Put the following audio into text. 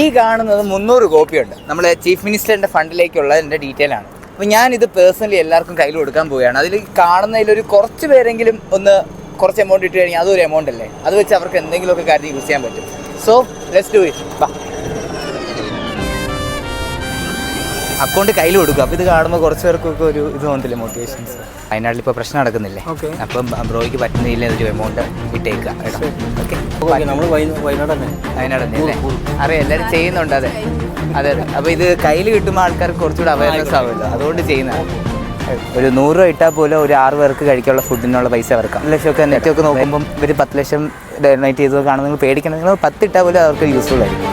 ഈ കാണുന്നത് 300 കോപ്പിയുണ്ട്. നമ്മുടെ ചീഫ് മിനിസ്റ്ററിൻ്റെ ഫണ്ടിലേക്കുള്ള എൻ്റെ ഡീറ്റെയിൽ ആണ്. അപ്പോൾ ഞാനിത് പേഴ്സണലി എല്ലാവർക്കും കയ്യിൽ കൊടുക്കാൻ പോവുകയാണ്. അതിൽ കാണുന്നതിലൊരു കുറച്ച് പേരെങ്കിലും കുറച്ച് എമൗണ്ട് ഇട്ട് കഴിഞ്ഞാൽ അതൊരു എമൗണ്ട് അല്ലേ, അത് വെച്ച് അവർക്ക് എന്തെങ്കിലുമൊക്കെ കാര്യം യൂസ് ചെയ്യാൻ പറ്റും. So let's do it. Account കയ്യിൽ കൊടുക്കും. അപ്പോൾ ഇത് കാണുമ്പോൾ കുറച്ച് പേർക്കൊക്കെ ഒരു ഇത് തോന്നത്തില്ലേ, മോട്ടിവേഷൻസ്. വയനാട്ടിൽ ഇപ്പോൾ പ്രശ്നം നടക്കുന്നില്ലേ, അപ്പം ബ്രോയ്ക്ക് പറ്റുന്നില്ല ഒരു എമൗണ്ട് ഇട്ടേക്കുക. ഓക്കെ, നമ്മൾ വയനാട് തന്നെ അല്ലേ? അറിയാം, എല്ലാവരും ചെയ്യുന്നുണ്ട്. അതെ. അപ്പോൾ ഇത് കയ്യിൽ കിട്ടുമ്പോൾ ആൾക്കാർക്ക് കുറച്ചുകൂടെ അവയർനെസ് ആവുമല്ലോ, അതുകൊണ്ട് ചെയ്യുന്നതാണ്. ഒരു 100 രൂപ ഇട്ടാൽ പോലും ഒരു 6 പേർക്ക് കഴിക്കാനുള്ള ഫുഡിനുള്ള പൈസ അവർക്കാം. 1 ലക്ഷമൊക്കെ നെറ്റൊക്കെ നോക്കുമ്പം ഒരു 10 ലക്ഷം ഡൊണേറ്റ് ചെയ്ത് കാണുന്നത് നിങ്ങൾ പേടിക്കണം. നിങ്ങൾ 10 ഇട്ടാൽ പോലും അവർക്ക് യൂസ്ഫുൾ ആയിരിക്കും.